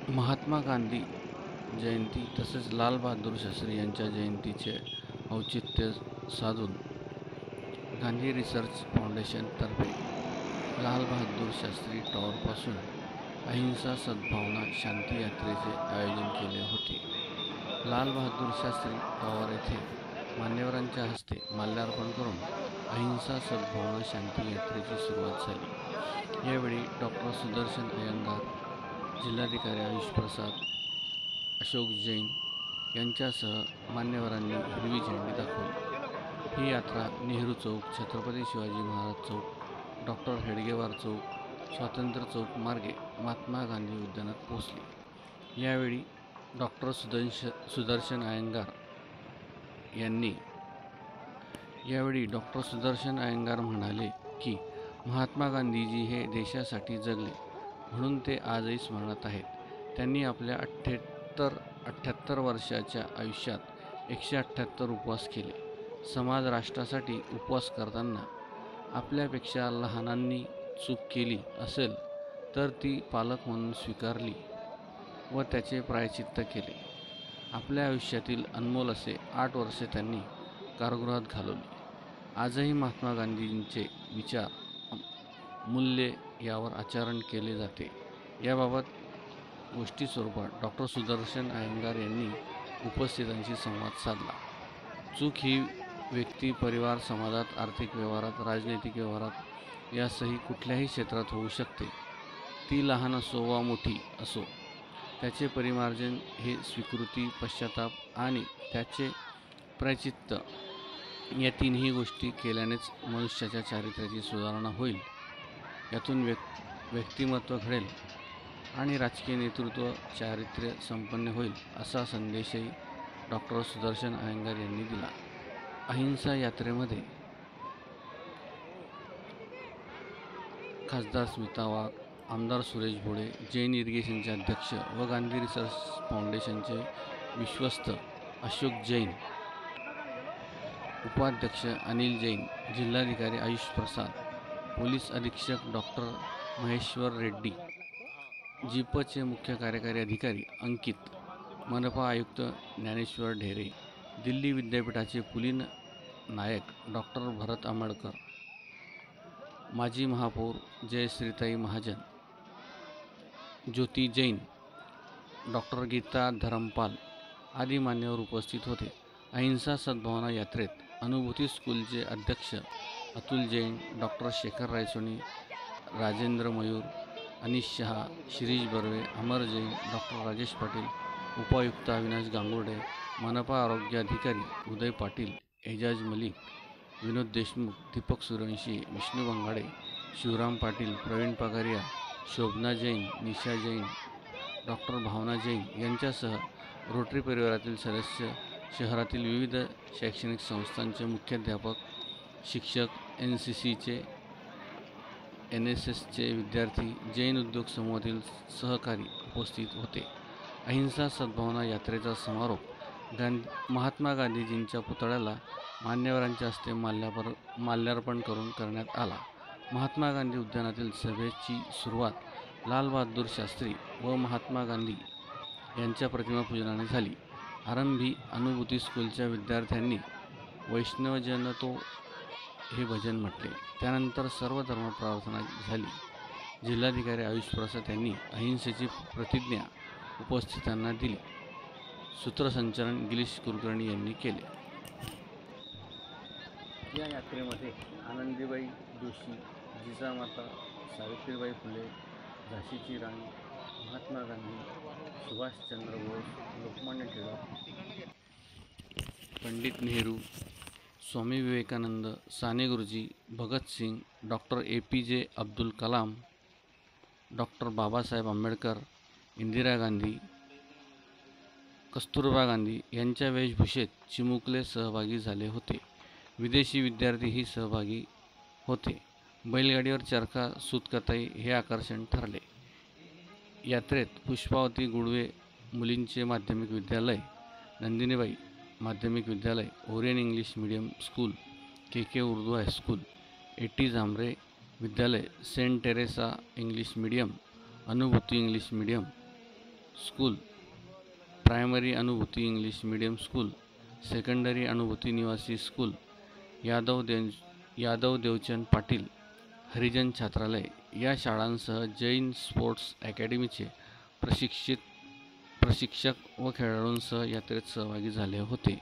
महात्मा गांधी जयंती तसेच लाल बहादूर शास्त्री यांच्या जयंतीचे औचित्य साधून गांधी रिसर्च फाउंडेशनतर्फे लाल बहादूर शास्त्री टॉवरपासून अहिंसा सद्भावना शांती यात्रेचे आयोजन केले होते. लाल बहादूर शास्त्री टॉवर येथे मान्यवरांच्या हस्ते माल्यार्पण करून अहिंसा सद्भावना शांती यात्रेची सुरुवात झाली. यावेळी डॉक्टर सुदर्शन अय्यंगार, जिल्हाधिकारी आयुष प्रसाद, अशोक जैन यांच्यासह मान्यवरांनी हिरवी झेंडी दाखवली. ही यात्रा नेहरू चौक, छत्रपती शिवाजी महाराज चौक, डॉक्टर हेडगेवार चौक, स्वातंत्र्य चौक मार्गे महात्मा गांधी उद्यानात पोहोचली. सुदर्शन अय्यंगार यांनी सुदर्शन अय्यंगार म्हणाले की महात्मा गांधीजी हे देशासाठी जगले म्हणून ते आजही स्मरणात आहेत. त्यांनी आपल्या 78 वर्षाच्या आयुष्यात 178 उपवास केले. समाज राष्ट्रासाठी उपवास करताना आपल्यापेक्षा लहानांनी चूक केली असेल तर ती पालक म्हणून स्वीकारली व त्याचे प्रायश्चित्त केले. आपल्या आयुष्यातील अनमोल असे 8 वर्षे त्यांनी कारागृहात घालवली. आजही महात्मा गांधींचे विचार, मूल्ये यावर आचरण केले जाते. याबाबत गोष्टी स्वरूपात डॉक्टर सुदर्शन अय्यंगार यांनी उपस्थितांशी संवाद साधला. चूक ही व्यक्ती, परिवार, समाजात, आर्थिक व्यवहारात, राजनैतिक व्यवहारात यासही कुठल्याही क्षेत्रात होऊ शकते. ती लहान असो वा मोठी असो. त्याचे परिमार्जन हे स्वीकृती, पश्चाताप आणि त्याचे प्रायश्चित्त या तीनही गोष्टी केल्यानेच मनुष्याच्या चारित्र्याची सुधारणा होईल. यातून व्यक्तिमत्व घडेल आणि राजकीय नेतृत्व चारित्र्य संपन्न होईल असा संदेशही डॉक्टर सुदर्शन अय्यंगार यांनी दिला. अहिंसा यात्रेमध्ये खासदार स्मिता वाघ, आमदार सुरेश भोळे, जैन इरिगेशनचे अध्यक्ष व गांधी रिसर्च फाउंडेशनचे विश्वस्त अशोक जैन, उपाध्यक्ष अनिल जैन, जिल्हाधिकारी आयुष प्रसाद, पोलीस अधीक्षक डॉक्टर महेश्वर रेड्डी, जिपचे मुख्य कार्यकारी अधिकारी अंकित, मनपा आयुक्त ज्ञानेश्वर ढेरे, दिल्ली विद्यापीठाचे पुलिन नायक डॉक्टर भरत आंबेडकर, माजी महापौर जयश्रीताई महाजन, ज्योती जैन, डॉक्टर गीता धरमपाल आदी मान्यवर उपस्थित होते. अहिंसा सद्भावना यात्रेत अनुभूती स्कूलचे अध्यक्ष अतुल जैन, डॉक्टर शेखर रायसोनी, राजेंद्र मयूर, अनिश शहा, शिरीष बर्वे, अमर जैन, डॉक्टर राजेश पाटील, उपायुक्त अविनाश गांगुर्डे, मनपा आरोग्य अधिकारी उदय पाटील, एजाज मलिक, विनोद देशमुख, दीपक सूर्यवंशी, विष्णू बंगाडे, शिवराम पाटील, प्रवीण पगारिया, शोभना जैन, निशा जैन, डॉक्टर भावना जैन यांच्यासह रोटरी परिवारातील सदस्य, शहरातील विविध शैक्षणिक संस्थांचे मुख्याध्यापक, शिक्षक, NCCचे, NSSचे विद्यार्थी, जैन उद्योग समूहातील सहकारी उपस्थित होते. अहिंसा सद्भावना यात्रेचा समारोप महात्मा गांधीजींच्या पुतळ्याला मान्यवरांच्या हस्ते माल्यार्पण करून करण्यात आला. महात्मा गांधी उद्यानातील सभेची सुरुवात लाल बहादूर शास्त्री व महात्मा गांधी यांच्या प्रतिमा पूजनाने झाली. आरंभी अनुभूती स्कूलच्या विद्यार्थ्यांनी वैष्णवजन तो हे भजन म्हटले. त्यानंतर सर्व धर्म प्रार्थना झाली. जिल्हाधिकारी आयुष प्रसाद यांनी अहिंसेची प्रतिज्ञा उपस्थितांना दिली. सूत्रसंचालन गिरीश कुलकर्णी यांनी केले. या यात्रेमध्ये आनंदीबाई जोशी, जिजामाता, सावित्रीबाई फुले, झाशीची राणी, Mahatma Gandhi, Subhashchandra Bose, Lokmanya Tilak, Pandit Nehru, Swami Vivekananda, Sane Guruji, Bhagat Singh, doctor APJ Abdul Kalam, doctor Babasaheb Ambedkar, Indira Gandhi, Kasturba Gandhi यांच्या वेशभूषेत चिमुकले सहभागी झाले होते. विदेशी विद्यार्थीही सहभागी होते. बैलगाडीवर चरखा सूतकताई हे आकर्षण ठरले. यात्रेत पुष्पावती गुडवे मुलींचे माध्यमिक विद्यालय, नंदिनीबाई माध्यमिक विद्यालय, Orion English medium school, KK Urdu high school, AT Jhambare विद्यालय, सेंट टेरेसा इंग्लिश मीडियम, अनुभूती इंग्लिश मीडियम, स्कूल, प्रायमरी अनुभूती इंग्लिश मीडियम स्कूल, सेकंडरी अनुभूती निवासी स्कूल, यादव देवचंद पाटील हरिजन छात्रालय या शाळांसह जैन स्पोर्ट्स अकॅडमीचे प्रशिक्षक व खेळाडूंसह यात्रेत सहभागी झाले होते.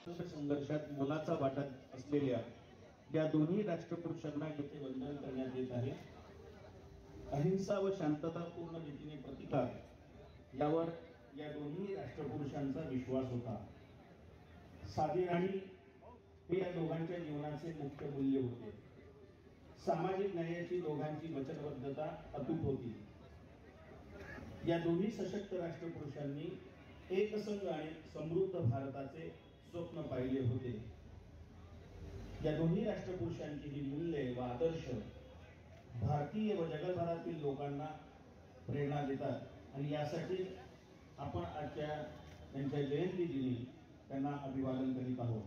संघर्षात मोलाचा वाटा असलेल्या या दोन्ही राष्ट्रपुरुषांना येथे वंदन करण्यात येत आहे. अहिंसा व शांततापूर्ण रीतीने प्रतिकार यावर या दोन्ही राष्ट्रपुरुषांचा विश्वास होता. साधी राणी हे या दोघांच्या जीवनाचे मुख्य मूल्य होते. सामाजिक न्यायाची दोघांची वचनबद्धता अतूट होती. या दोन्ही सशक्त राष्ट्रपुरुषांनी एकसंघ आणि समृद्ध भारताचे स्वप्न पाहिले होते. या दोन्ही राष्ट्रपुरुषांची ही मूल्ये व आदर्श भारतीय व जगभरातील लोकांना प्रेरणा देतात आणि यासाठी आपण आजच्या त्यांच्या जयंतीदिनी त्यांना अभिवादन करीत आहोत.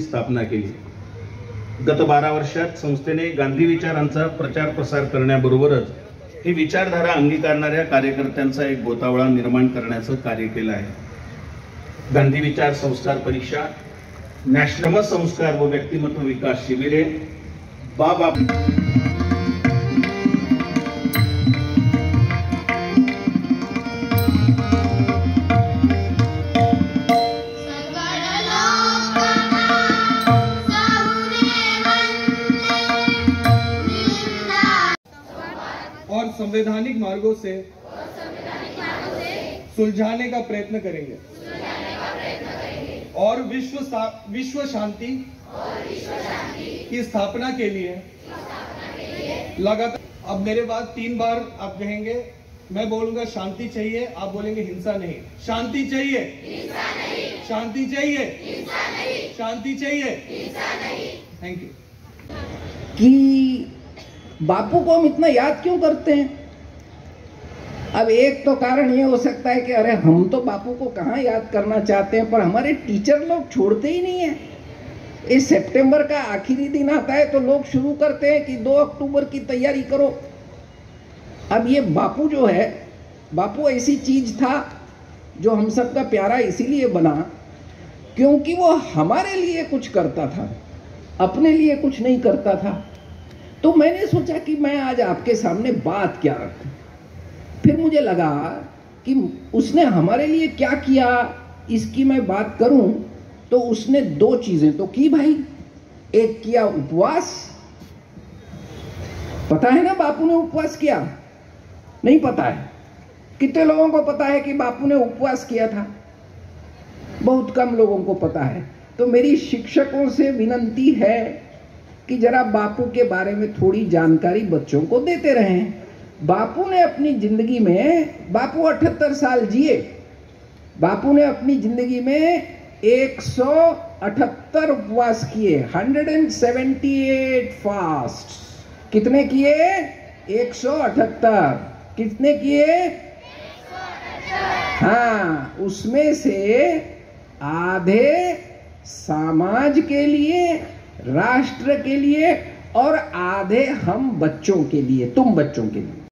स्थापना केली. गत 12 वर्षात संस्थेने गांधी विचारांचा प्रचार प्रसार करण्याबरोबरच ही विचारधारा अंगीकारणाऱ्या कार्यकर्त्यांचा एक गोतावळा निर्माण करण्याचं कार्य केलं आहे. गांधी विचार संस्कार परीक्षा, नॅशनल संस्कार व व्यक्तिमत्व विकास शिबिरे, बाबा और संवैधानिक मार्गों से सुलझाने का प्रयत्न करेंगे और विश्व शांति की स्थापना के लिए लगातार। अब मेरे बाद 3 बार आप कहेंगे, मैं बोलूंगा शांति चाहिए, आप बोलेंगे हिंसा नहीं। शांति चाहिए, हिंसा नहीं। शांति चाहिए, हिंसा नहीं। शांति चाहिए, हिंसा नहीं। Thank you. कि बापू को हम इतना याद क्यों करते हैं? अब एक तो कारण ये हो सकता है कि अरे हम तो बापू को कहाँ याद करना चाहते हैं, पर हमारे टीचर लोग छोड़ते ही नहीं है। इस सितंबर का आखिरी दिन आता है तो लोग शुरू करते हैं कि 2 अक्टूबर की तैयारी करो। अब ये बापू जो है, बापू ऐसी चीज था जो हम सबका प्यारा इसीलिए बना क्योंकि वो हमारे लिए कुछ करता था, अपने लिए कुछ नहीं करता था। तो मैंने सोचा कि मैं आज आपके सामने बात क्या रखूं। फिर मुझे लगा कि उसने हमारे लिए क्या किया इसकी मैं बात करूं, तो उसने 2 चीजें तो की भाई। एक किया उपवास। पता है ना बापू ने उपवास किया? नहीं पता है? कितने लोगों को पता है कि बापू ने उपवास किया था? बहुत कम लोगों को पता है। तो मेरी शिक्षकों से विनती है कि जरा बापू के बारे में थोड़ी जानकारी बच्चों को देते रहें। बापू ने अपनी जिंदगी में, बापू 78 साल जिए, बापू ने अपनी जिंदगी में 178 उपवास किए, 178 फास्ट। कितने किए? 178। कितने किए? 178। हाँ, उसमें से आधे समाज के लिए, राष्ट्र के लिए, और आधे हम बच्चों के लिए, तुम बच्चों के लिए।